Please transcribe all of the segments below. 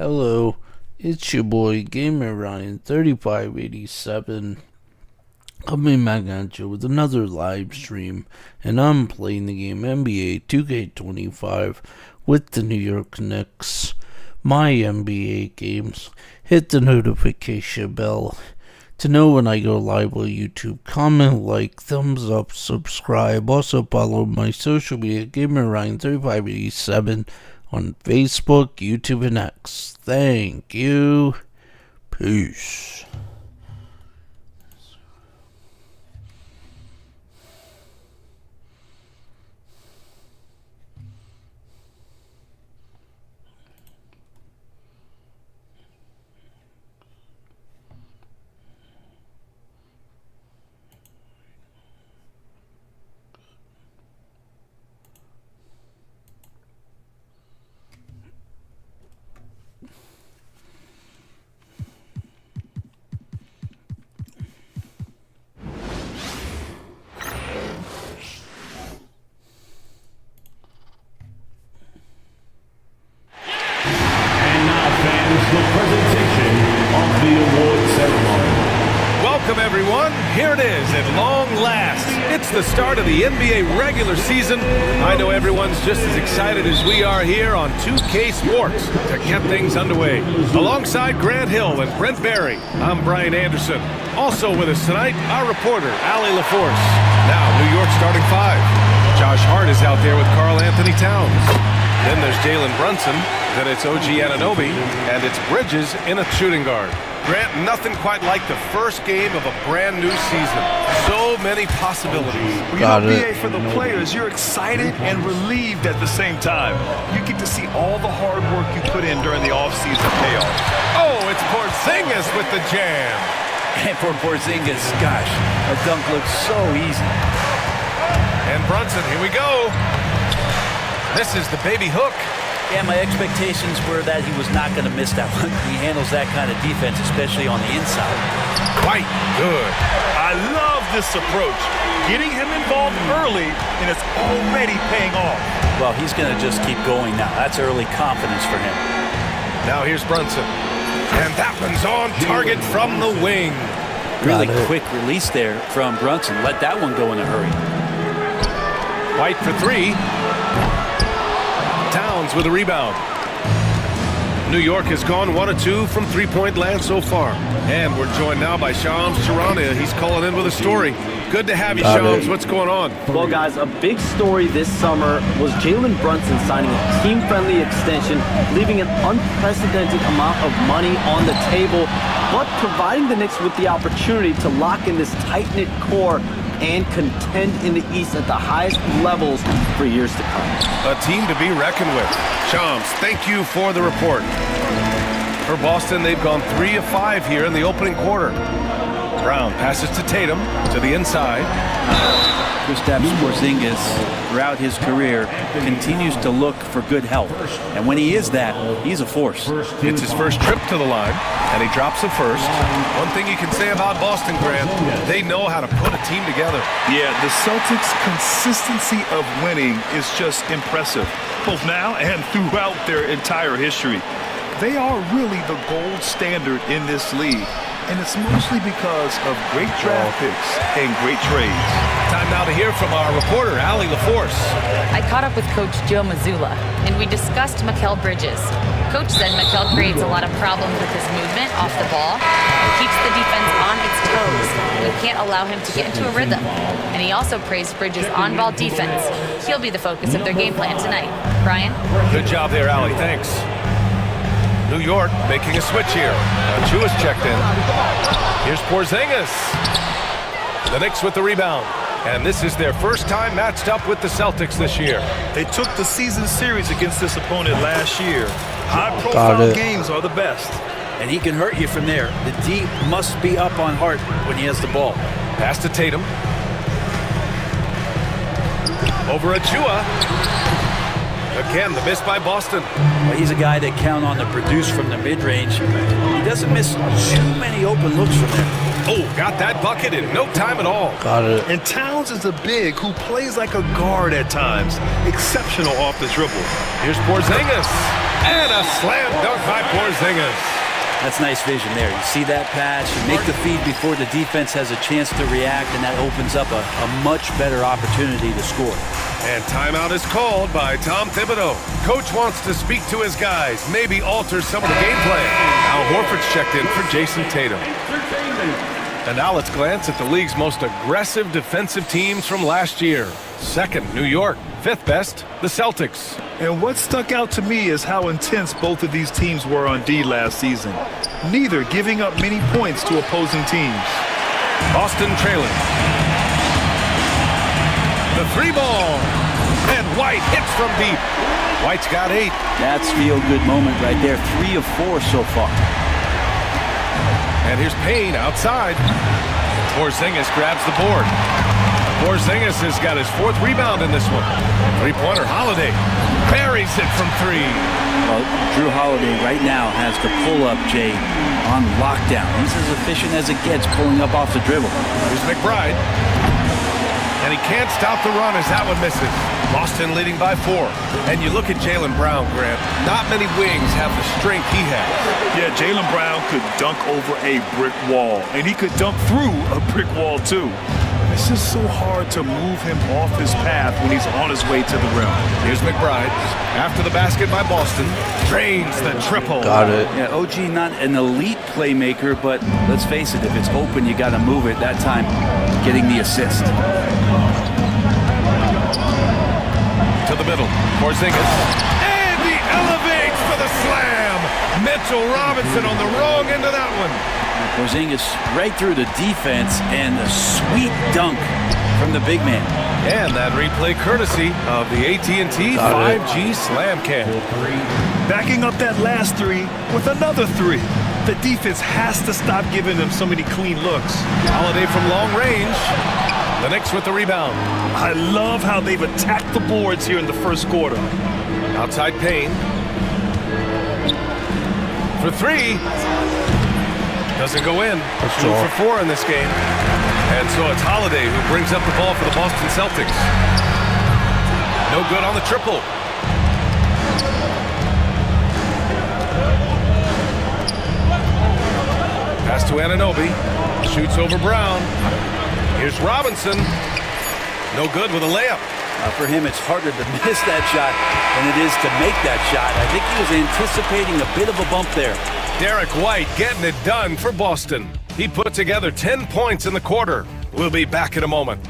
Hello, it's your boy Gamer Ryan 3587 coming back at you with another live stream, and I'm playing the game NBA 2K25 with the New York Knicks. My NBA games. Hit the notification bell to know when I go live on YouTube. Comment, like, thumbs up, subscribe. Also follow my social media Gamer Ryan 3587 on Facebook, YouTube, and X. Thank you. Peace. Welcome, everyone. Here it is at long last. It's the start of the NBA regular season. I know everyone's just as excited as we are here on 2K Sports to get things underway. Alongside Grant Hill and Brent Barry, I'm Brian Anderson. Also with us tonight, our reporter, Allie LaForce. Now, New York starting five. Josh Hart is out there with Karl Anthony Towns. Then there's Jalen Brunson. Then it's OG Anunoby. And it's Bridges in a shooting guard. Grant, nothing quite like the first game of a brand new season. So many possibilities. Well, BA, for the players, you're excited and relieved at the same time. You get to see all the hard work you put in during the offseason pay off. Oh, it's Porzingis with the jam. And for Porzingis, gosh, that dunk looks so easy. And Brunson, here we go. This is the baby hook. Yeah, my expectations were that he was not going to miss that one. He handles that kind of defense, especially on the inside. Quite good. I love this approach. Getting him involved early, and it's already paying off. Well, he's going to just keep going now. That's early confidence for him. Now here's Brunson. And that one's on target from the wing. Really quick release there from Brunson. Let that one go in a hurry. White for three. Towns with a rebound. New York has gone 1 of 2 from three-point land so far. And we're joined now by Shams Charania. He's calling in with a story. Good to have you, Shams. What's going on? Well, guys, a big story this summer was Jalen Brunson signing a team-friendly extension, leaving an unprecedented amount of money on the table, but providing the Knicks with the opportunity to lock in this tight-knit core and contend in the East at the highest levels for years to come. A team to be reckoned with. Shams, thank you for the report. For Boston, they've gone 3 of 5 here in the opening quarter. Brown passes to Tatum to the inside. Kristaps Porzingis, throughout his career, continues to look for good health. And when he is that, he's a force. It's his first trip to the line, and he drops it first. One thing you can say about Boston, Grant, they know how to put a team together. Yeah, the Celtics' consistency of winning is just impressive, both now and throughout their entire history. They are really the gold standard in this league. And it's mostly because of great draft picks and great trades. Time now to hear from our reporter, Allie LaForce. I caught up with Coach Joe Mazzulla, and we discussed Mikal Bridges. Coach said Mikal creates a lot of problems with his movement off the ball and keeps the defense on its toes. We can't allow him to get into a rhythm. And he also praised Bridges' on-ball defense. He'll be the focus of their game plan tonight. Brian? Good job there, Allie. Thanks. New York making a switch here. Achua's checked in. Here's Porzingis. The Knicks with the rebound. And this is their first time matched up with the Celtics this year. They took the season series against this opponent last year. High-profile games are the best. And he can hurt you from there. The D must be up on Hart when he has the ball. Pass to Tatum. Over Achua. Again, the miss by Boston. Well, he's a guy that count on to produce from the mid-range. He doesn't miss too many open looks from there. Oh, got that bucket in no time at all. Got it. And Towns is a big who plays like a guard at times. Exceptional off the dribble. Here's Porzingis. And a slam dunk by Porzingis. That's nice vision there. You see that pass, you make the feed before the defense has a chance to react, and that opens up a much better opportunity to score. And timeout is called by Tom Thibodeau. Coach wants to speak to his guys, maybe alter some of the game plan. Al Horford's checked in for Jason Tatum. And now let's glance at the league's most aggressive defensive teams from last year. Second, New York. Fifth best, the Celtics. And what stuck out to me is how intense both of these teams were on D last season, neither giving up many points to opposing teams. Boston trailing. The three ball. And White hits from deep. White's got 8. That's feel-good moment right there. 3 of 4 so far. And here's Payne outside. Porzingis grabs the board. Porzingis has got his 4th rebound in this one. Three-pointer Holiday buries it from 3. Well, Drew Holiday right now has the pull-up, Jay, on lockdown. He's as efficient as it gets pulling up off the dribble. Here's McBride. And he can't stop the run as that one misses. Boston leading by 4. And you look at Jaylen Brown, Grant. Not many wings have the strength he has. Yeah, Jaylen Brown could dunk over a brick wall, and he could dunk through a brick wall too. It's just so hard to move him off his path when he's on his way to the rim. Here's McBride. After the basket by Boston. Drains the triple. Got it. Yeah, OG not an elite playmaker, but let's face it, if it's open, you got to move it. That time, getting the assist. To the middle. Porzingis. And he elevates for the slam. Mitchell Robinson on the wrong end of that one. Porzingis right through the defense, and a sweet dunk from the big man. And that replay courtesy of the AT&T 5G Slam Cam. Backing up that last 3 with another 3. The defense has to stop giving them so many clean looks. Holiday from long range. The Knicks with the rebound. I love how they've attacked the boards here in the first quarter. Outside Payne. For 3. Doesn't go in. 2 for 4 in this game. And so it's Holiday who brings up the ball for the Boston Celtics. No good on the triple. Pass to Anunoby. Shoots over Brown. Here's Robinson. No good with a layup. For him, it's harder to miss that shot than it is to make that shot. I think he was anticipating a bit of a bump there. Derek White getting it done for Boston. He put together 10 points in the quarter. We'll be back in a moment.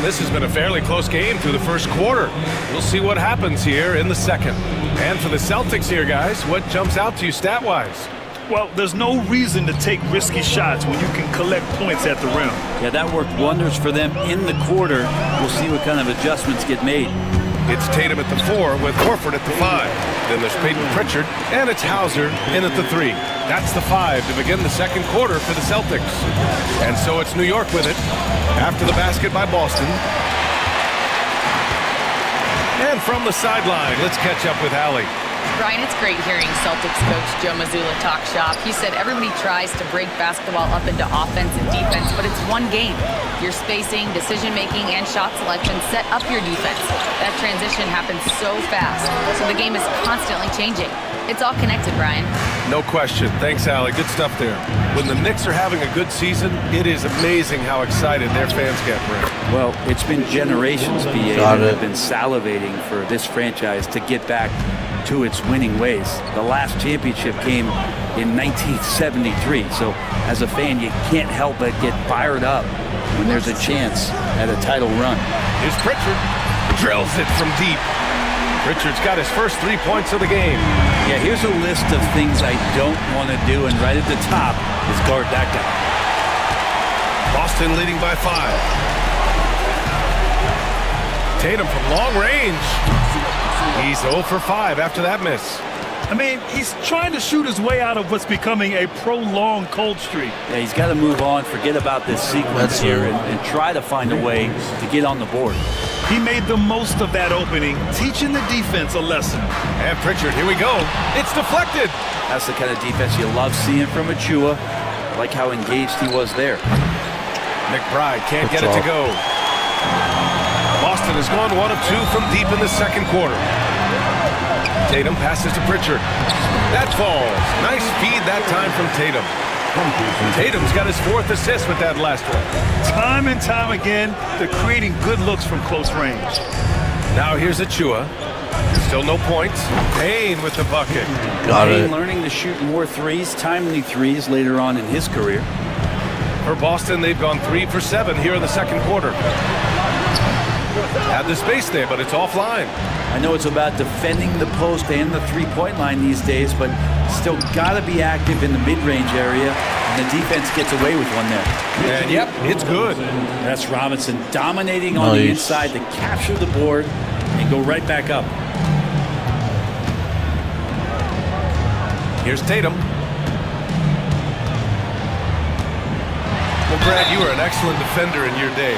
This has been a fairly close game through the first quarter. We'll see what happens here in the second. And for the Celtics here, guys, what jumps out to you stat-wise? Well, there's no reason to take risky shots when you can collect points at the rim. Yeah, that worked wonders for them in the quarter. We'll see what kind of adjustments get made. It's Tatum at the 4 with Horford at the 5. Then there's Peyton Pritchard, and it's Hauser in at the 3. That's the 5 to begin the second quarter for the Celtics. And so it's New York with it after the basket by Boston. And from the sideline, let's catch up with Allie. Brian, it's great hearing Celtics coach Joe Mazzulla talk shop. He said everybody tries to break basketball up into offense and defense, but it's one game. Your spacing, decision-making, and shot selection set up your defense. That transition happens so fast, so the game is constantly changing. It's all connected, Brian. No question. Thanks, Allie. Good stuff there. When the Knicks are having a good season, it is amazing how excited their fans get, Brent. Well, it's been generations, BA, that have been salivating for this franchise to get back to its winning ways. The last championship came in 1973, so as a fan, you can't help but get fired up when there's a chance at a title run. Here's Pritchard. Drills it from deep. Pritchard's got his first 3 points of the game. Yeah, here's a list of things I don't want to do, and right at the top is guard that guy. Boston leading by 5. Tatum from long range. He's 0 for 5 after that miss. I mean, he's trying to shoot his way out of what's becoming a prolonged cold streak. Yeah, he's got to move on, forget about this sequence here, and try to find a way to get on the board. He made the most of that opening, teaching the defense a lesson. And Pritchard, here we go. It's deflected. That's the kind of defense you love seeing from Achua. Like how engaged he was there. McBride can't get it to go. Boston has gone 1 of 2 from deep in the second quarter. Tatum passes to Pritchard. That falls. Nice feed that time from Tatum. Tatum's got his 4th assist with that last one. Time and time again, they're creating good looks from close range. Now here's Achua. Still no points. Payne with the bucket. Payne learning to shoot more threes, timely threes later on in his career. For Boston, they've gone 3 for 7 here in the second quarter. Had the space there, but it's offline. I know it's about defending the post and the three-point line these days, but still got to be active in the mid-range area, and the defense gets away with one there. And yep, it's good. That's Robinson dominating on the inside to capture the board and go right back up. Here's Tatum. Well, Brad, you were an excellent defender in your day.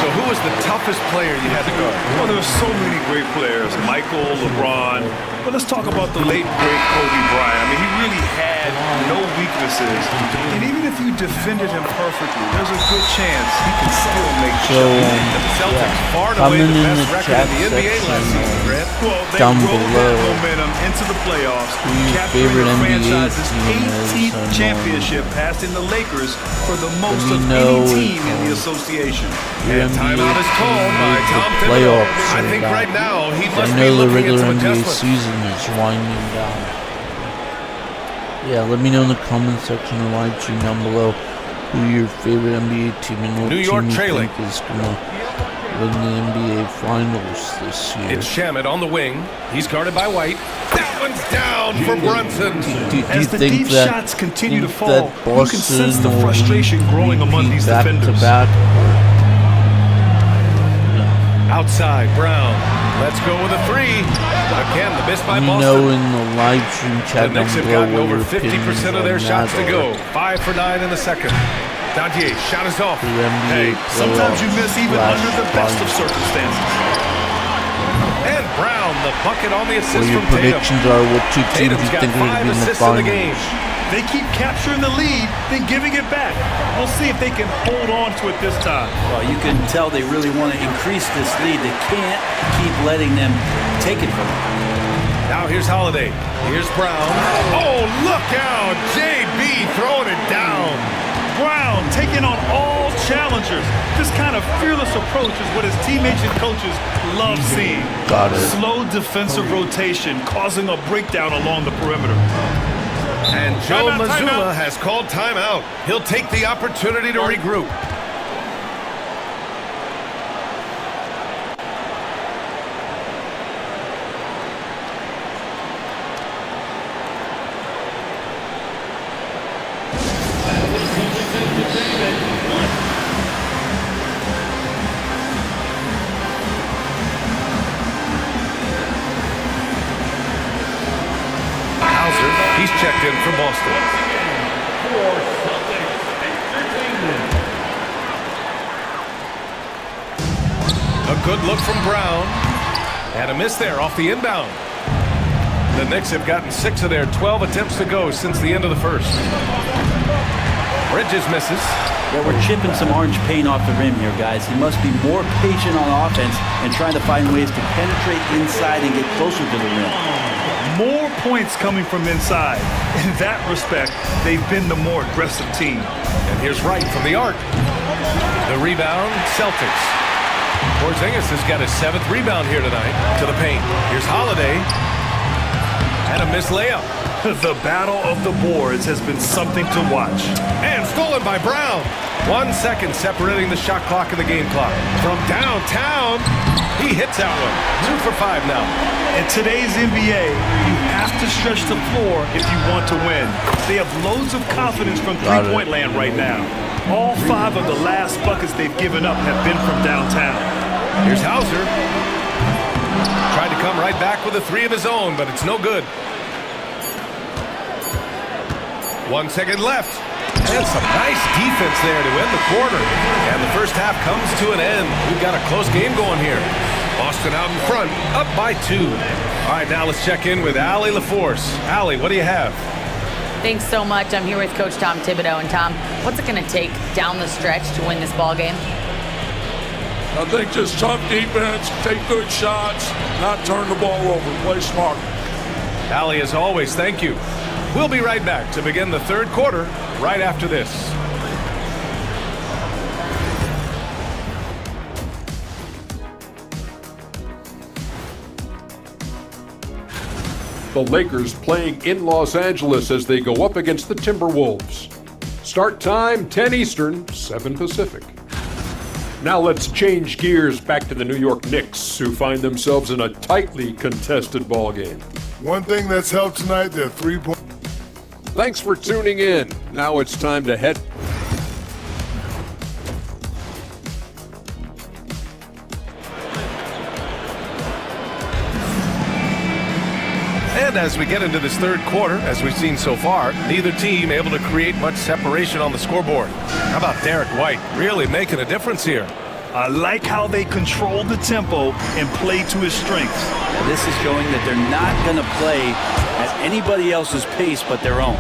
So who was the toughest player you had to guard? Well, there were so many great players. Michael, LeBron. But let's talk about the late, great Kobe Bryant. I mean, he really had no weaknesses. And even if you defended him perfectly, there's a good chance he can still make shots. The Celtics far and away the best record in the NBA last season, Brad. Well, they down rode below. that momentum into the playoffs, Who your capturing favorite the NBA franchise's team is, 18th championship, passing the Lakers for the most we of know any team it's, in the association. And timeout is called by Tom Thibodeau. playoffs I think are right now he I must be know the looking at regular some NBA adjustments. season is winding down. Yeah, let me know in the comment section or live stream down below who your favorite NBA team and what New York team you trailing. think is going to win the NBA Finals this year. It's Shamet on the wing. He's guarded by White. That one's down for Brunson. Do you As the think deep that, shots continue to think fall, that you can sense the Boston will frustration growing among these back defenders. to back? Outside, Brown. Let's go with a 3. Again, the miss by Let me Boston. know in the live stream The chat down Knicks have below gotten what over your 50% of their opinions shots on to that go. are. 5 for 9 in the second. Dantier, shot is off. The NBA Hey, sometimes you miss even playoffs under the best of finals. circumstances. And Brown, the bucket on the assist What your from Tatum. predictions are, what two teams Tatum's you got think are going 5 to be in the assists in the game. finals? They keep capturing the lead, then giving it back. We'll see if they can hold on to it this time. Well, you can tell they really want to increase this lead. They can't keep letting them take it from them. Now here's Holiday. Here's Brown. Oh, look out. JB throwing it down. Brown taking on all challengers. This kind of fearless approach is what his teammates and coaches love seeing. Got it. Slow defensive rotation, causing a breakdown along the perimeter. And Joe Timeout, Mazzulla timeout. has called timeout. He'll take the opportunity to regroup. Hauser, he's checked in for Boston. A good look from Brown. And a miss there off the inbound. The Knicks have gotten 6 of their 12 attempts to go since the end of the first. Bridges misses. Yeah, we're chipping some orange paint off the rim here, guys. He must be more patient on offense and trying to find ways to penetrate inside and get closer to the rim. More points coming from inside. In that respect, they've been the more aggressive team. And here's Wright from the arc. The rebound, Celtics. Porzingis has got his 7th rebound here tonight. To the paint. Here's Holiday. And a missed layup. The battle of the boards has been something to watch. And stolen by Brown. 1 second separating the shot clock and the game clock. From downtown, he hits that one. 2 for 5 now. In today's NBA, you have to stretch the floor if you want to win. They have loads of confidence from three-point land right now. All 5 of the last buckets they've given up have been from downtown. Here's Hauser. Tried to come right back with a 3 of his own, but it's no good. 1 second left. And some nice defense there to end the quarter. And the first half comes to an end. We've got a close game going here. Boston out in front, up by 2. All right, now let's check in with Allie LaForce. Allie, what do you have? Thanks so much. I'm here with Coach Tom Thibodeau. And Tom, what's it going to take down the stretch to win this ball game? I think just tough defense, take good shots, not turn the ball over, play smart. Allie, as always, thank you. We'll be right back to begin the third quarter right after this. The Lakers playing in Los Angeles as they go up against the Timberwolves. Start time 10 Eastern, 7 Pacific. Now let's change gears back to the New York Knicks, who find themselves in a tightly contested ball game. One thing that's helped tonight, their 3-point. Thanks for tuning in. Now it's time to head. And as we get into this third quarter, as we've seen so far, neither team able to create much separation on the scoreboard. How about Derek White really making a difference here? I like how they control the tempo and play to his strengths. This is showing that they're not going to play at anybody else's pace but their own.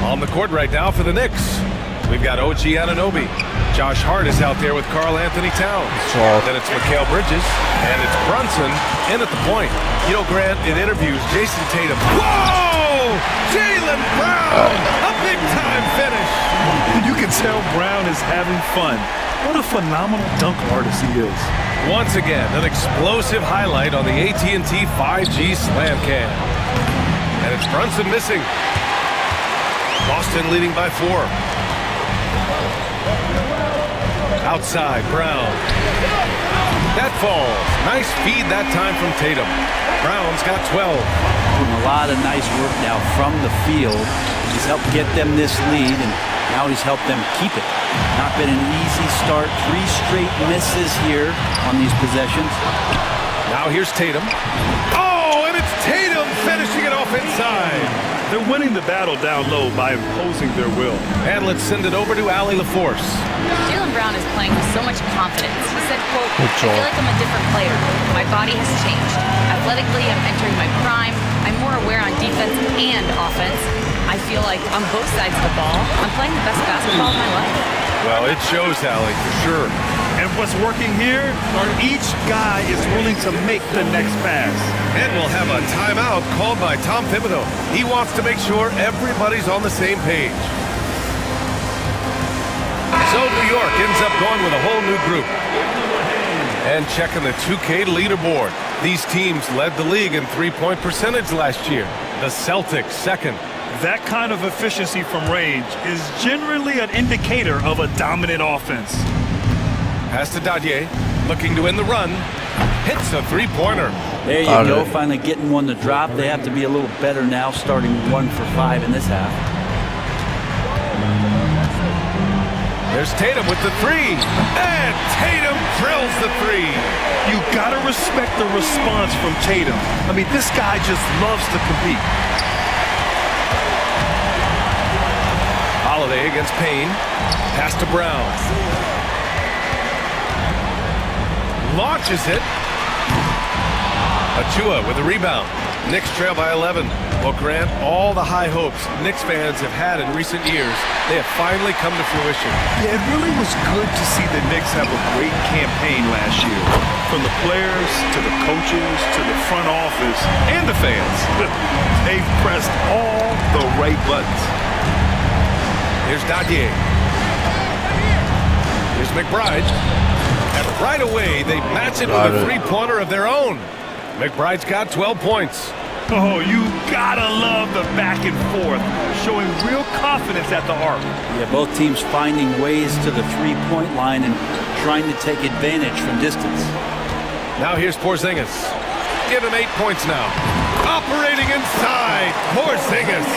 On the court right now for the Knicks, we've got OG Anunoby. Josh Hart is out there with Karl Anthony Towns. Then it's Mikal Bridges, and it's Brunson in at the point. You know, Grant, in interviews, Jason Tatum. Whoa! Jaylen Brown! A big-time finish! You can tell Brown is having fun. What a phenomenal dunk artist he is. Once again, an explosive highlight on the AT&T 5G Slam Cam. And it's Brunson missing. Boston leading by 4. Outside, Brown. That falls. Nice feed that time from Tatum. Brown's got 12. Doing a lot of nice work now from the field. He's helped get them this lead, and now he's helped them keep it. Not been an easy start. 3 straight misses here on these possessions. Now here's Tatum. Oh, and it's Tatum finishing it off inside. They're winning the battle down low by imposing their will. And let's send it over to Allie LaForce. Jaylen Brown is playing with so much confidence. He said, quote, I feel like I'm a different player. My body has changed. Athletically, I'm entering my prime. I'm more aware on defense and offense. I feel like on both sides of the ball, I'm playing the best basketball of my life. Well, it shows, Allie, for sure. And what's working here, each guy is willing to make the next pass. And we'll have a timeout called by Tom Thibodeau. He wants to make sure everybody's on the same page. So New York ends up going with a whole new group. And checking the 2K leaderboard. These teams led the league in three-point percentage last year. The Celtics second. That kind of efficiency from range is generally an indicator of a dominant offense. Pass to Dadier, looking to win the run. Hits a three-pointer. There you go, finally getting one to drop. They have to be a little better now, starting 1 for 5 in this half. There's Tatum with the 3. And Tatum drills the 3. You gotta respect the response from Tatum. I mean, this guy just loves to compete. Holiday against Payne. Pass to Brown. Launches it. Achua with the rebound. Knicks trail by 11. Well, Grant, all the high hopes Knicks fans have had in recent years, they have finally come to fruition. Yeah, it really was good to see the Knicks have a great campaign last year. From the players, to the coaches, to the front office, and the fans. They've pressed all the right buttons. Here's Dadier. Here's McBride. And right away, they match it with a three-pointer of their own. McBride's got 12 points. Oh, you gotta love the back and forth, showing real confidence at the arc. Yeah, both teams finding ways to the three-point line and trying to take advantage from distance. Now here's Porzingis. Give him 8 points now. Operating inside, Porzingis.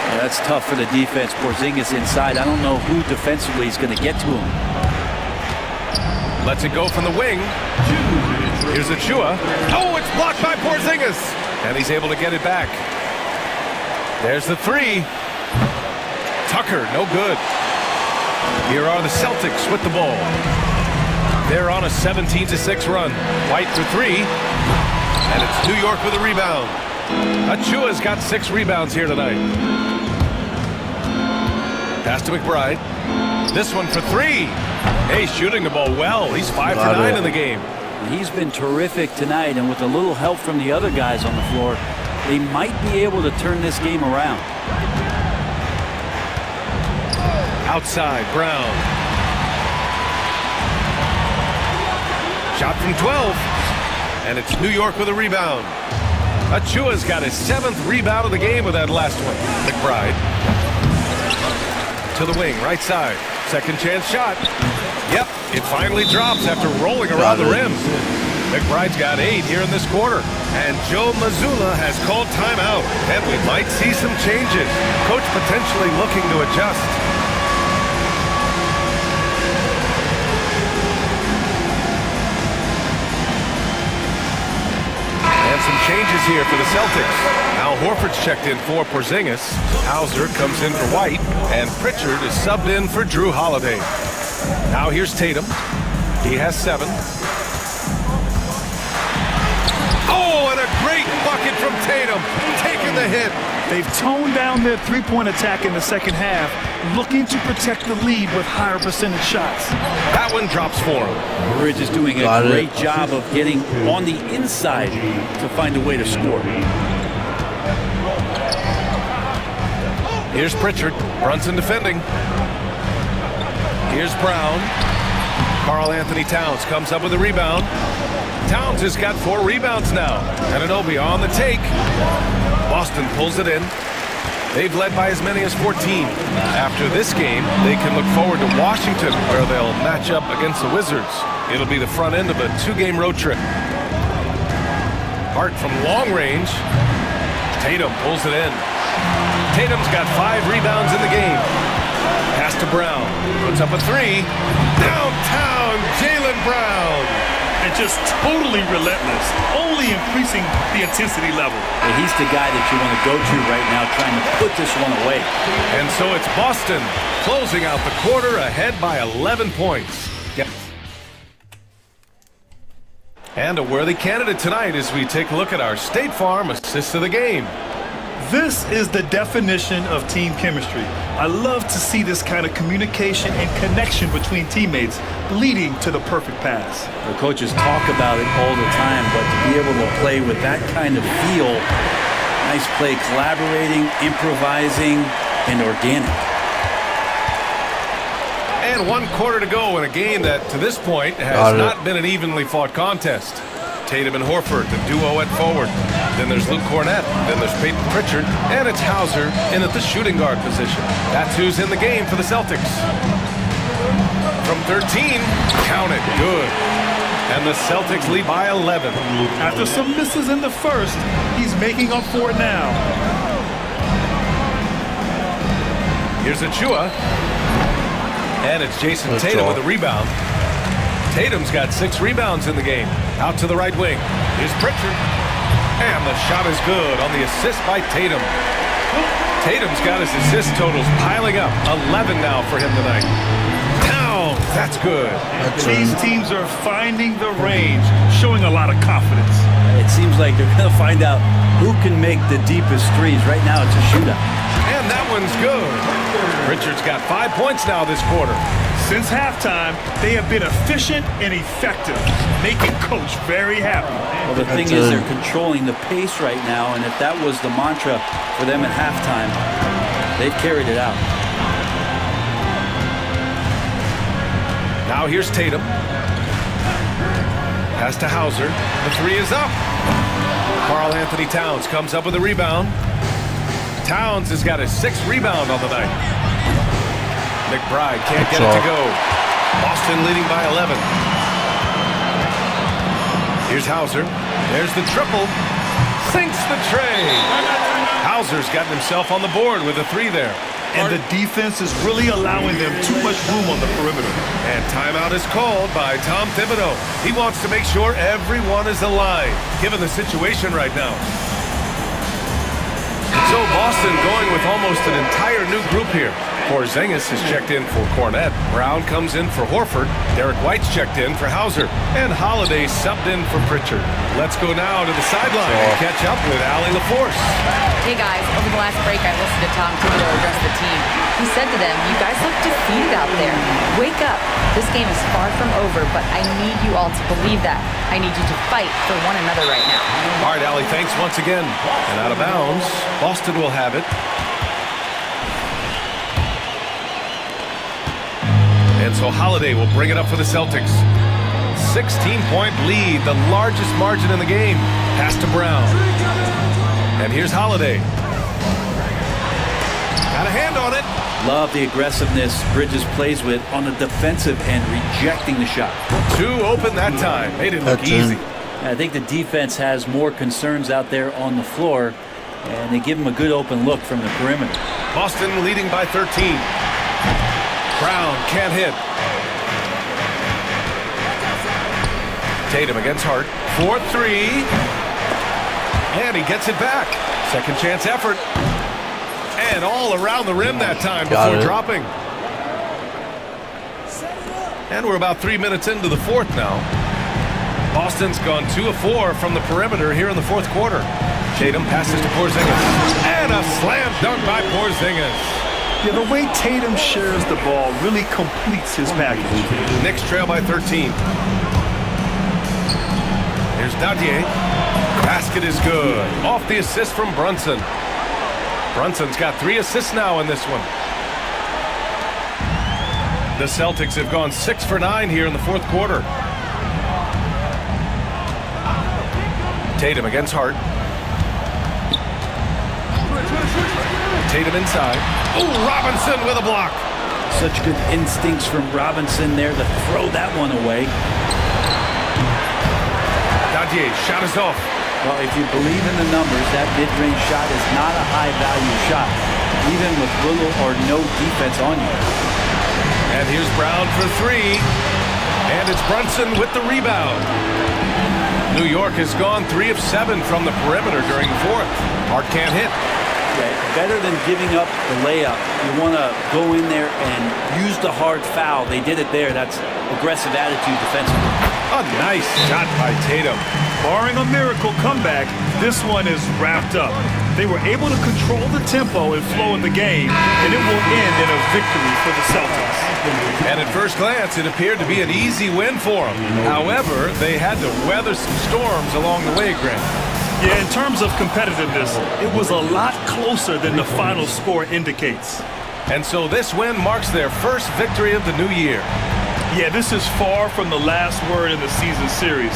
Yeah, that's tough for the defense. Porzingis inside. I don't know who defensively is going to get to him. Lets it go from the wing. Here's Achua. Oh, it's blocked by Porzingis. And he's able to get it back. There's the 3. Tucker, no good. Here are the Celtics with the ball. They're on a 17-6 run. White for three. And it's New York with a rebound. Achua's got 6 rebounds here tonight. Pass to McBride. This one for three. Hey, shooting the ball well. He's 5 for 9 in the game. He's been terrific tonight, and with a little help from the other guys on the floor, they might be able to turn this game around. Outside, Brown. Shot from 12. And it's New York with a rebound. Achua's got his 7th rebound of the game with that last one. McBride. To the wing, right side. Second chance shot. Yep, it finally drops after rolling around the rim. McBride's got 8 here in this quarter. And Joe Mazzulla has called timeout. And we might see some changes. Coach potentially looking to adjust. And some changes here for the Celtics. Al Horford's checked in for Porzingis. Hauser comes in for White. And Pritchard is subbed in for Drew Holiday. Now here's Tatum. He has 7. Oh, and a great bucket from Tatum. Taking the hit. They've toned down their three-point attack in the second half, looking to protect the lead with higher percentage shots. That one drops for him. Bridge is doing a great job of getting on the inside to find a way to score. Here's Pritchard. Brunson defending. Here's Brown. Karl Anthony Towns comes up with a rebound. Towns has got 4 rebounds now. Anunoby on the take. Boston pulls it in. They've led by as many as 14. After this game, they can look forward to Washington, where they'll match up against the Wizards. It'll be the front end of a 2-game road trip. Hart from long range. Tatum pulls it in. Tatum's got 5 rebounds in the game. Pass to Brown. Puts up a 3. Downtown, Jaylen Brown. And just totally relentless, only increasing the intensity level. And he's the guy that you want to go to right now, trying to put this one away. And so it's Boston closing out the quarter ahead by 11 points. And a worthy candidate tonight as we take a look at our State Farm assist of the game. This is the definition of team chemistry. I love to see this kind of communication and connection between teammates leading to the perfect pass. The coaches talk about it all the time, but to be able to play with that kind of feel, nice play, collaborating, improvising, and organic. And 1 quarter to go in a game that, to this point, has not been an evenly fought contest. Tatum and Horford, the duo at forward. Then there's Luke Cornett. Then there's Peyton Pritchard. And it's Hauser in at the shooting guard position. That's who's in the game for the Celtics. From 13, count it, good. And the Celtics lead by 11. After some misses in the first, he's making up for it now. Here's Achua. And it's Jason Tatum with a rebound. Tatum's got 6 rebounds in the game. Out to the right wing. Here's Pritchard. And the shot is good on the assist by Tatum. Tatum's got his assist totals piling up. 11 now for him tonight. Down. That's good. These teams are finding the range, showing a lot of confidence. It seems like they're going to find out who can make the deepest threes. Right now, it's a shootout. And that one's good. Pritchard's got 5 points now this quarter. Since halftime, they have been efficient and effective, making Coach very happy. Well, the thing is, they're controlling the pace right now, and if that was the mantra for them at halftime, they've carried it out. Now here's Tatum. Pass to Hauser. The 3 is up. Karl Anthony Towns comes up with a rebound. Towns has got his 6th rebound on the night. McBride can't get it to go. Boston leading by 11. Here's Hauser. There's the triple. Sinks the tray. Hauser's gotten himself on the board with a 3 there. And the defense is really allowing them too much room on the perimeter. And timeout is called by Tom Thibodeau. He wants to make sure everyone is aligned, given the situation right now. So Boston going with almost an entire new group here. Porzingis is checked in for Cornette. Brown comes in for Horford. Derek White's checked in for Hauser. And Holiday subbed in for Pritchard. Let's go now to the sideline and catch up with Allie LaForce. Hey guys, over the last break I listened to Tom Thibodeau address the team. He said to them, "You guys look defeated out there. Wake up. This game is far from over, but I need you all to believe that. I need you to fight for one another right now." All right, Allie, thanks once again. And out of bounds, Boston will have it. And so Holiday will bring it up for the Celtics. 16-point lead, the largest margin in the game. Pass to Brown. And here's Holiday. Got a hand on it. Love the aggressiveness Bridges plays with on the defensive end, rejecting the shot. Two open that time. Made it look easy. I think the defense has more concerns out there on the floor, and they give him a good open look from the perimeter. Boston leading by 13. Brown can't hit. Tatum against Hart. 4-3. And he gets it back. Second chance effort. And all around the rim that time before dropping. And we're about 3 minutes into the fourth now. Boston's gone 2 of 4 from the perimeter here in the fourth quarter. Tatum passes to Porzingis. And a slam dunk by Porzingis. Yeah, the way Tatum shares the ball really completes his package. Knicks trail by 13. Here's Dadier. Basket is good. Off the assist from Brunson. Brunson's got 3 assists now in this one. The Celtics have gone 6 for 9 here in the fourth quarter. Tatum against Hart. Tatum inside. Oh, Robinson with a block. Such good instincts from Robinson there to throw that one away. Dadier, shot is off. Well, if you believe in the numbers, that mid-range shot is not a high-value shot, even with little or no defense on you. And here's Brown for 3. And it's Brunson with the rebound. New York has gone 3 of 7 from the perimeter during the fourth. Hart can't hit. Better than giving up the layup. You want to go in there and use the hard foul. They did it there. That's aggressive attitude defensively. A nice shot by Tatum. Barring a miracle comeback, this one is wrapped up. They were able to control the tempo and flow in the game, and it will end in a victory for the Celtics. And at first glance, it appeared to be an easy win for them. However, they had to weather some storms along the way, Grant. Yeah, in terms of competitiveness, it was a lot closer than the final score indicates. And so this win marks their first victory of the new year. Yeah, this is far from the last word in the season series.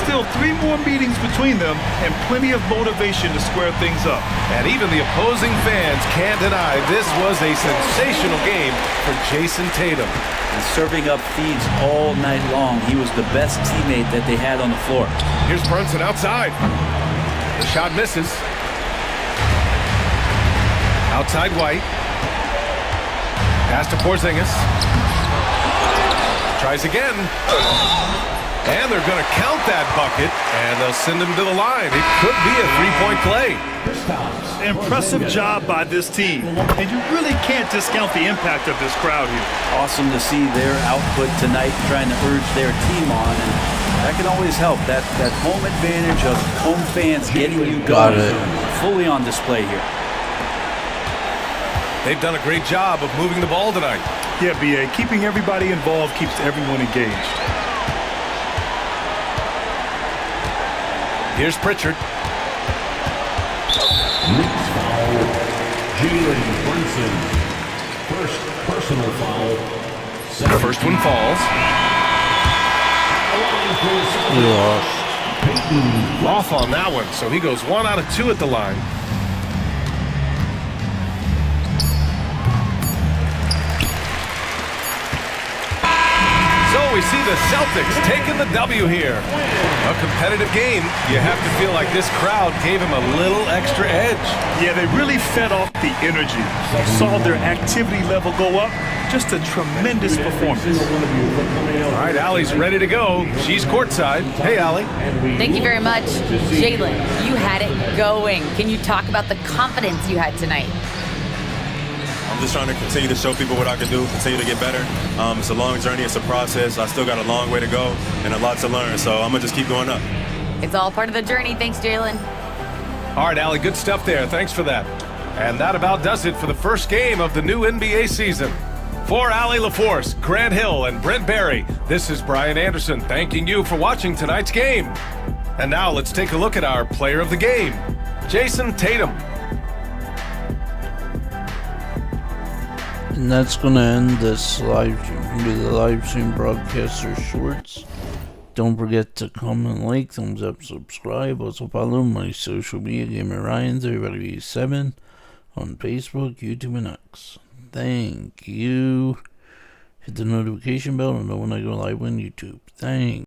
Still 3 more meetings between them and plenty of motivation to square things up. And even the opposing fans can't deny this was a sensational game for Jason Tatum. And serving up feeds all night long. He was the best teammate that they had on the floor. Here's Brunson outside. The shot misses. Outside White. Pass to Porzingis. Tries again. And they're going to count that bucket, and they'll send him to the line. It could be a 3-point play. Impressive job by this team, and you really can't discount the impact of this crowd here. Awesome to see their output tonight, trying to urge their team on, and that can always help. That home advantage of home fans getting you going fully on display here. They've done a great job of moving the ball tonight. Yeah, B.A., keeping everybody involved keeps everyone engaged. Here's Pritchard. Knicks foul, Jalen Brunson. First personal foul. The first one falls. Off on that one, so he goes 1 out of 2 at the line. So we see the Celtics taking the W here. A competitive game. You have to feel like this crowd gave him a little extra edge. Yeah, they really fed off the energy. You saw their activity level go up. Just a tremendous performance. All right, Allie's ready to go. She's courtside. Hey, Allie. Thank you very much. Jalen, you had it going. Can you talk about the confidence you had tonight? I'm just trying to continue to show people what I can do, continue to get better. It's a long journey. It's a process. I still got a long way to go and a lot to learn. So I'm going to just keep going up. It's all part of the journey. Thanks, Jalen. All right, Allie, good stuff there. Thanks for that. And that about does it for the first game of the new NBA season. For Allie LaForce, Grant Hill, and Brent Barry, this is Brian Anderson thanking you for watching tonight's game. And now let's take a look at our player of the game, Jason Tatum. And that's going to end this live stream. Do the live stream broadcaster shorts. Don't forget to comment, like, thumbs up, subscribe. Also follow my social media, Gamer Ryan 37 on Facebook, YouTube, and X. Thank you. Hit the notification bell to know when I go live on YouTube. Thanks.